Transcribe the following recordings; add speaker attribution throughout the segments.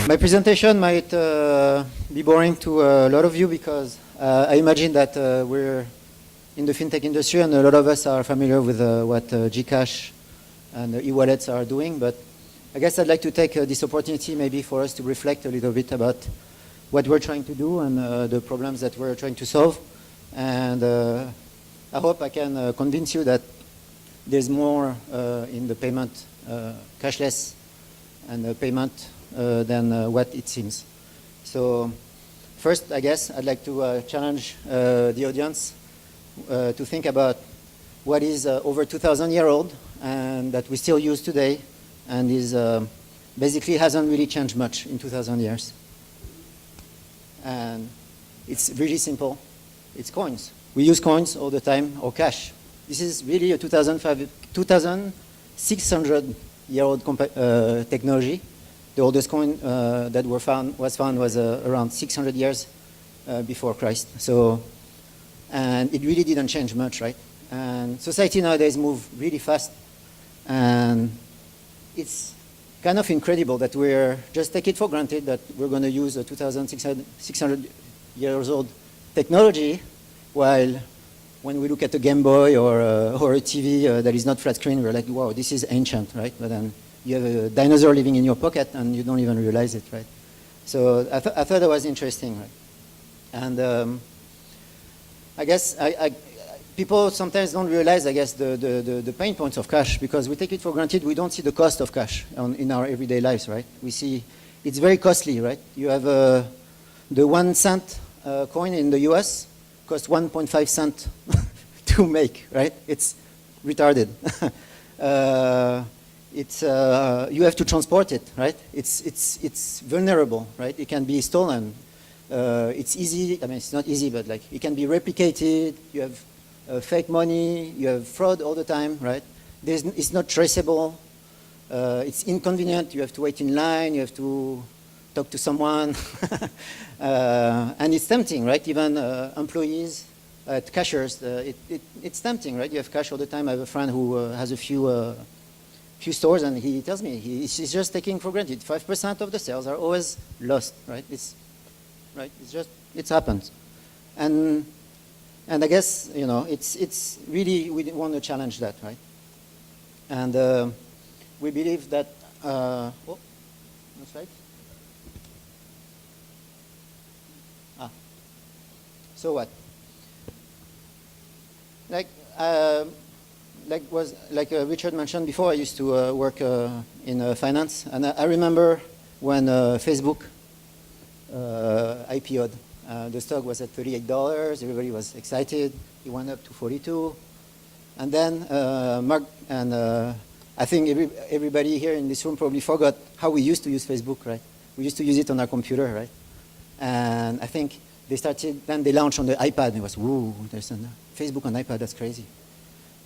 Speaker 1: My presentation might be boring to a lot of you because I imagine that we're in the fintech industry and a lot of us are familiar with what Gcash and e-wallets are doing. But I guess I'd like to take this opportunity maybe for us to reflect a little bit about what we're trying to do and the problems that we're trying to solve. And I hope I can convince you that there's more in the payment, cashless and payment than what it seems. So first, I guess I'd like to challenge the audience to think about what is over 2,000-year-old and that we still use today and is basically hasn't really changed much in 2,000 years. And it's really simple. It's coins. We use coins all the time, or cash. This is really a 2,600-year-old technology. The oldest coin that was found was around 600 years before Christ. So, and it really didn't change much, right? And society nowadays moves really fast, and it's kind of incredible that we're just take it for granted that we're going to use a 2,600 years old technology, while when we look at a Game Boy or a TV that is not flat screen, we're like, wow, this is ancient, right? But then you have a dinosaur living in your pocket and you don't even realize it, right? So I thought that was interesting, right? And I guess people sometimes don't realize, I guess, the pain points of cash because we take it for granted. We don't see the cost of cash in our everyday lives, right? We see it's very costly, right? You have the 1 cent coin in the US costs 1.5 cents to make, right? It's retarded. You have to transport it, right? It's vulnerable, right? It can be stolen. It's easy. I mean, it's not easy, but like it can be replicated. You have fake money. You have fraud all the time, right? It's not traceable. It's inconvenient. You have to wait in line. You have to talk to someone, and it's tempting, right? Even employees at cashiers, it's tempting, right? You have cash all the time. I have a friend who has a few stores, and he tells me he's just taking for granted 5% of the sales are always lost, right? It's just it happens, and I guess it's really we want to challenge that, right? And we believe that. That's right. So what? Like Richard mentioned before, I used to work in finance, and I remember when Facebook IPO'd. The stock was at $38. Everybody was excited. It went up to 42, and then Mark and I think everybody here in this room probably forgot how we used to use Facebook, right? We used to use it on our computer, right? And I think then they launched on the iPad, and it was, woo, there's a Facebook on iPad, that's crazy.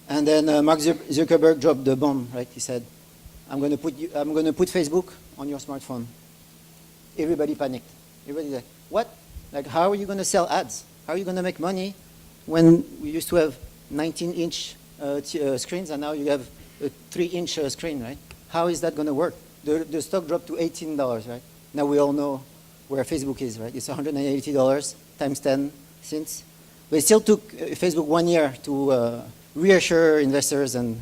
Speaker 1: And then Mark Zuckerberg dropped the bomb, right? He said, I'm going to put Facebook on your smartphone. Everybody panicked. Everybody's like, what? Like, how are you going to sell ads? How are you going to make money when we used to have 19-inch screens and now you have a 3-inch screen, right? How is that going to work? The stock dropped to $18, right? Now we all know where Facebook is, right? It's $180 times 10 since. But it still took Facebook 1 year to reassure investors and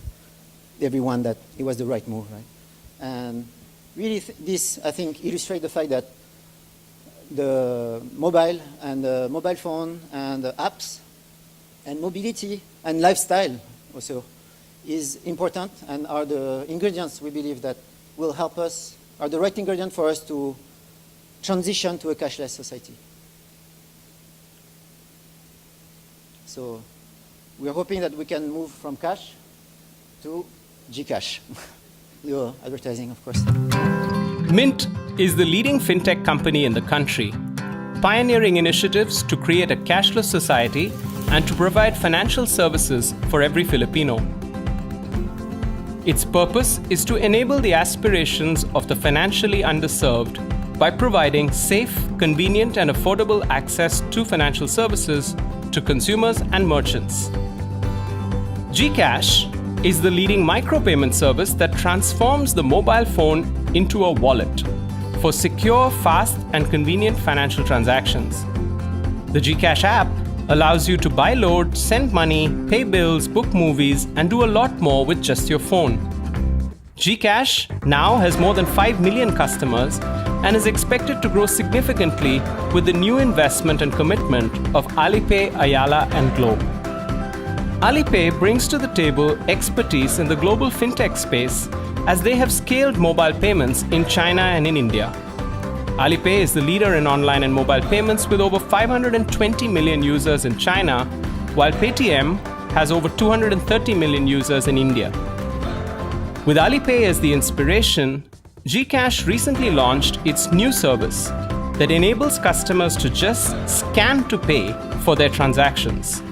Speaker 1: everyone that it was the right move, right? And really, this, I think, illustrates the fact that the mobile and the mobile phone and the apps and mobility and lifestyle also is important and are the ingredients we believe that will help us, are the right ingredient for us to transition to a cashless society. So we're hoping that we can move from cash to Gcash. Your advertising, of course.
Speaker 2: Mynt is the leading fintech company in the country, pioneering initiatives to create a cashless society and to provide financial services for every Filipino. Its purpose is to enable the aspirations of the financially underserved by providing safe, convenient, and affordable access to financial services to consumers and merchants. Gcash is the leading micropayment service that transforms the mobile phone into a wallet, for secure, fast, and convenient financial transactions. The GCash app allows you to buy load, send money, pay bills, book movies, and do a lot more with just your phone. GCash now has more than 5 million customers and is expected to grow significantly with the new investment and commitment of Alipay, Ayala, and Globe. Alipay brings to the table expertise in the global fintech space as they have scaled mobile payments in China and in India. Alipay is the leader in online and mobile payments with over 520 million users in China, while Paytm has over 230 million users in India. With Alipay as the inspiration, GCash recently launched its new service that enables customers to just scan to pay for their transactions.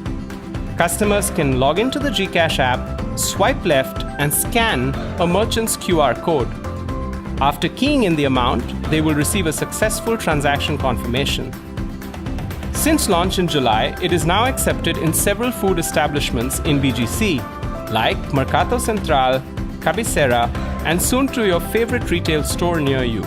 Speaker 2: Customers can log into the GCash app, swipe left, and scan a merchant's QR code. After keying in the amount, they will receive a successful transaction confirmation. Since launch in July, it is now accepted in several food establishments in BGC, like Mercado Central, Cabecera, and soon to your favorite retail store near you.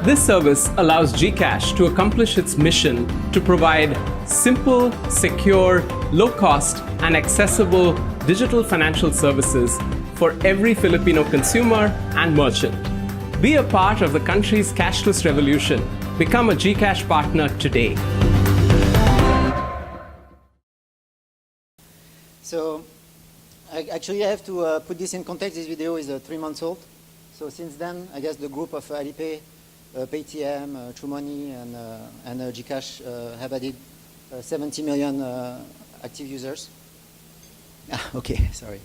Speaker 2: This service allows GCash to accomplish its mission to provide simple, secure, low-cost, and accessible digital financial services for every Filipino consumer and merchant. Be a part of the country's cashless revolution. Become a GCash partner today.
Speaker 1: So, actually, I have to put this in context. This video is 3 months old. So since then, I guess the group of Alipay, Paytm, TrueMoney, and GCash have added 70 million active users. Okay, sorry.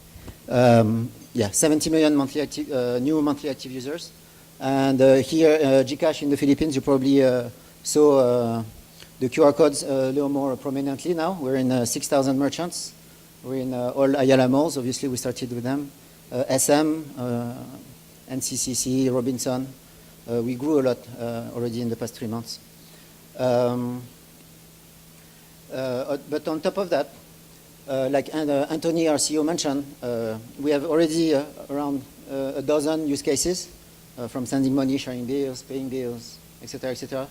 Speaker 1: 70 million monthly active, new monthly active users. And here, GCash in the Philippines, you probably saw the QR codes a little more prominently now. We're in 6,000 merchants. We're in all Ayala malls. Obviously, we started with them. SM, NCCC, Robinson. We grew a lot already in the past 3 months. But on top of that, like Anthony, our CEO, mentioned, we have already around a dozen use cases, from sending money, sharing bills, paying bills, etc., etc.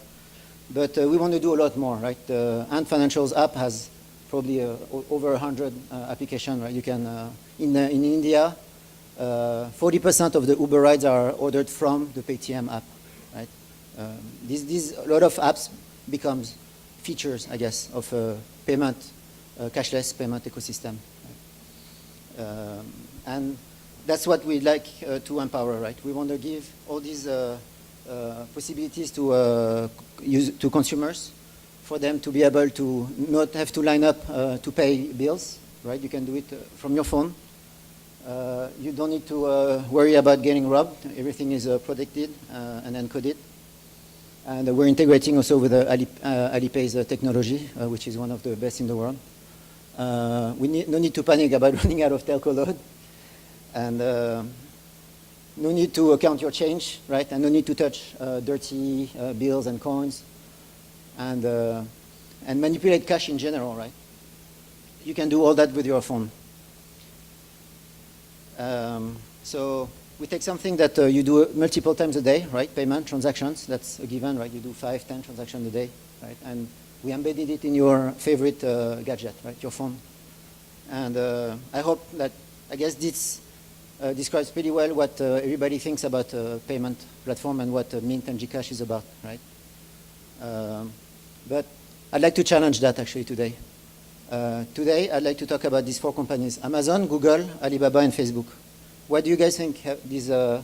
Speaker 1: But we want to do a lot more, right? Ant Financials app has probably over 100 applications, right? You can, in India, 40% of the Uber rides are ordered from the Paytm app, right? A lot of apps becomes features, I guess, of payment, cashless payment ecosystem. Right? And that's what we like to empower, right? We want to give all these possibilities to consumers, for them to be able to not have to line up to pay bills, right? You can do it from your phone. You don't need to worry about getting robbed. Everything is protected and encoded. And we're integrating also with Alipay's technology, which is one of the best in the world. No need to panic about running out of telco load. And no need to count your change, right? And no need to touch dirty bills and coins. And manipulate cash in general, right? You can do all that with your phone. So we take something that you do multiple times a day, right? Payment, transactions, that's a given, right? You do 5, 10 transactions a day, right? And we embedded it in your favorite gadget, right? Your phone. And I hope that, I guess this describes pretty well what everybody thinks about payment platform and what Mynt and GCash is about, right? But I'd like to challenge that actually today. Today, I'd like to talk about these 4 companies: Amazon, Google, Alibaba, and Facebook. What do you guys think these 4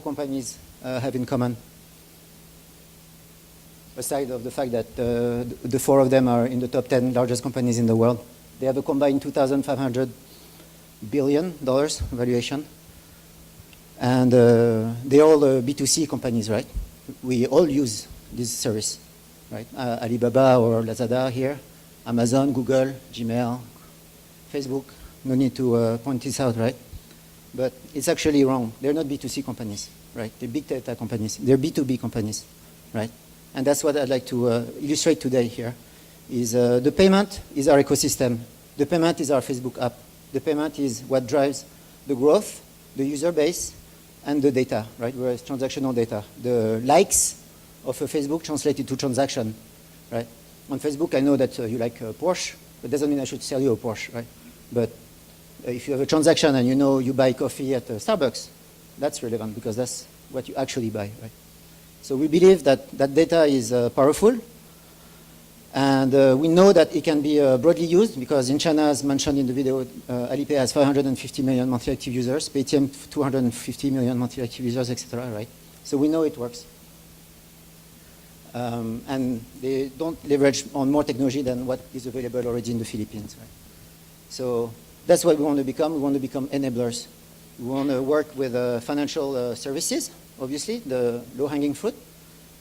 Speaker 1: companies have in common? Aside of the fact that the 4 of them are in the top 10 largest companies in the world. They have a combined $2,500 billion valuation. And they're all B2C companies, right? We all use this service, right? Alibaba or Lazada here, Amazon, Google, Gmail, Facebook. No need to point this out, right? But it's actually wrong. They're not B2C companies, right? They're big data companies. They're B2B companies, right? And that's what I'd like to illustrate today here, is the payment is our ecosystem. The payment is our Facebook app. The payment is what drives the growth, the user base, and the data, right? Whereas transactional data. The likes of a Facebook translated to transaction, right? On Facebook, I know that you like a Porsche, but doesn't mean I should sell you a Porsche, right? But if you have a transaction and you know you buy coffee at Starbucks, that's relevant because that's what you actually buy, right? So we believe that that data is powerful, and we know that it can be broadly used because in China, as mentioned in the video, Alipay has 550 million monthly active users, Paytm 250 million monthly active users, etc., right? So we know it works. And they don't leverage on more technology than what is available already in the Philippines, right? So that's what we want to become. We want to become enablers. We want to work with financial services, obviously, the low-hanging fruit,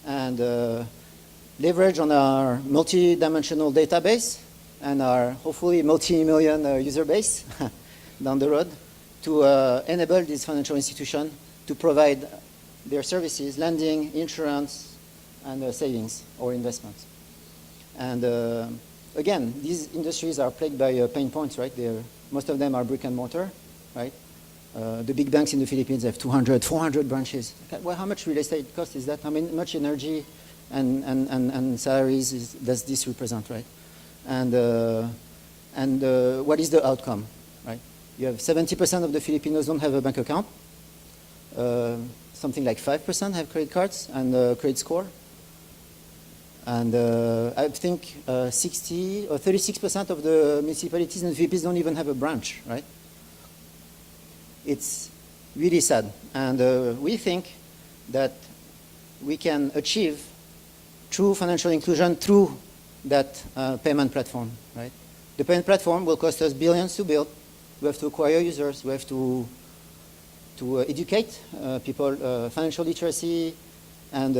Speaker 1: and leverage on our multi-dimensional database and our hopefully multi-million user base down the road to enable this financial institution to provide their services, lending, insurance, and savings or investments. And again, these industries are plagued by pain points, right? Most of them are brick and mortar, right? The big banks in the Philippines have 200, 400 branches. Well, how much real estate cost is that? How much energy and salaries does this represent, right? And what is the outcome, right? You have 70% of the Filipinos don't have a bank account. Something like 5% have credit cards and credit score. And I think 60 or 36% of the municipalities in the Philippines don't even have a branch, right? It's really sad. And we think that we can achieve true financial inclusion through that payment platform, right? The payment platform will cost us billions to build. We have to acquire users. We have to educate people, financial literacy, and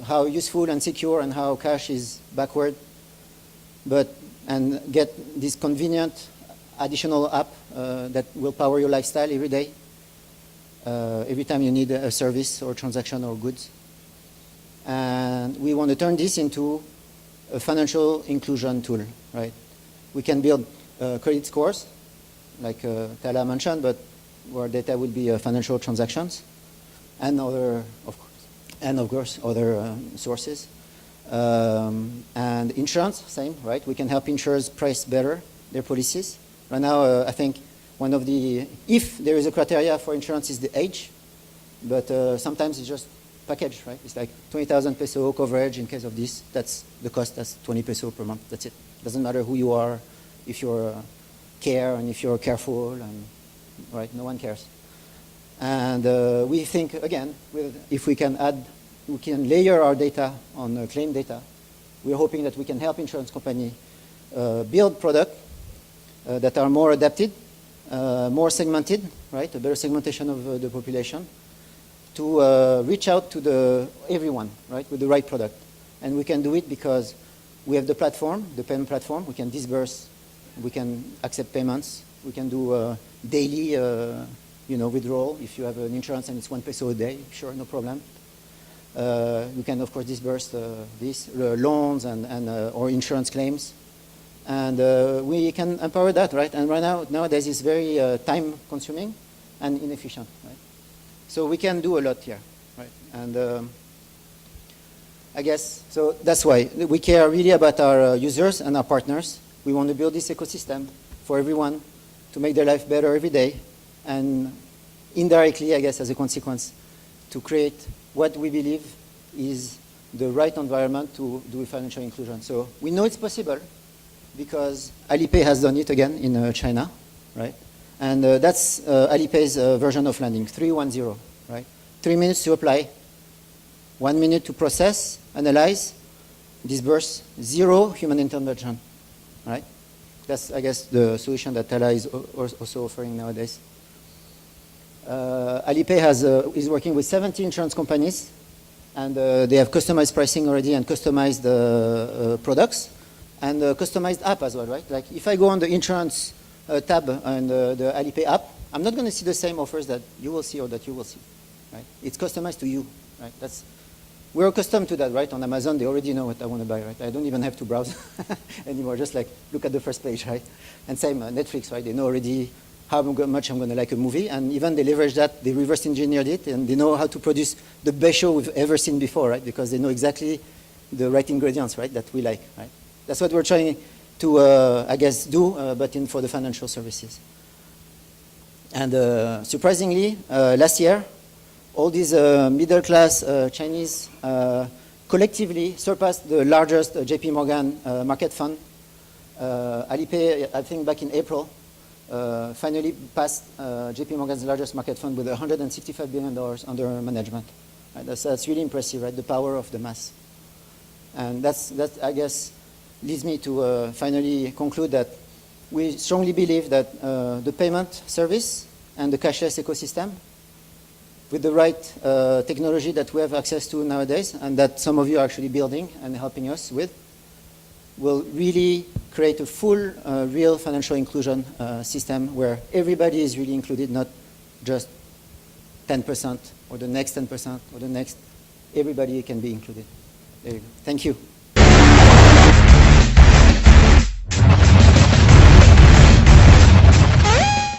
Speaker 1: how useful and secure and how cash is backward, and get this convenient additional app that will power your lifestyle every day, every time you need a service or transaction or goods. And we want to turn this into a financial inclusion tool, right? We can build credit scores, like Tala mentioned, but where data will be financial transactions and other, of course, other sources. And insurance, same, right? We can help insurers price better their policies. Right now, I think one of the, if there is a criteria for insurance is the age, but sometimes it's just package, right? It's like 20,000 peso coverage in case of this. That's the cost, that's 20 peso per month, that's it. Doesn't matter who you are, if you're care and if you're careful, and right, no one cares. And we think, again, if we can layer our data on claim data, we're hoping that we can help insurance company build products that are more adapted, more segmented, right? A better segmentation of the population to reach out to everyone, right, with the right product. And we can do it because we have the platform, the payment platform. We can disburse, we can accept payments, we can do daily withdrawal. If you have an insurance and it's 1 peso a day, sure, no problem. We can, of course, disburse these loans and or insurance claims. And we can empower that, right? And right now, nowadays, it's very time-consuming and inefficient, right? So we can do a lot here, right? And I guess, so that's why we care really about our users and our partners. We want to build this ecosystem for everyone to make their life better every day, and indirectly, I guess, as a consequence, to create what we believe is the right environment to do financial inclusion. So we know it's possible because Alipay has done it again in China, right? And that's Alipay's version of lending, 310, right? 3 minutes to apply, 1 minute to process, analyze, disburse, 0 human intervention, right? That's, I guess, the solution that Tala is also offering nowadays. Alipay is working with 70 insurance companies, and they have customized pricing already and customized products, and customized app as well, right? Like if I go on the insurance tab on the Alipay app, I'm not going to see the same offers that you will see or that you will see, right? It's customized to you, right? We're accustomed to that, right? On Amazon, they already know what I want to buy, right? I don't even have to browse anymore, just like look at the first page, right? And same Netflix, right? They know already how much I'm going to like a movie, and even they leverage that, they reverse engineered it, and they know how to produce the best show we've ever seen before, right? Because they know exactly the right ingredients, right, that we like, right? That's what we're trying to, I guess, do, but for the financial services. And surprisingly, last year, all these middle-class Chinese collectively surpassed the largest JP Morgan market fund. Alipay, I think back in April, finally passed JP Morgan's largest market fund with $165 billion under management. Right? That's really impressive, right? The power of the mass. And that, I guess, leads me to finally conclude that we strongly believe that the payment service and the cashless ecosystem, with the right technology that we have access to nowadays, and that some of you are actually building and helping us with, will really create a full, real financial inclusion system where everybody is really included, not just 10% or the next 10% or the next. Everybody can be included. There you go. Thank you.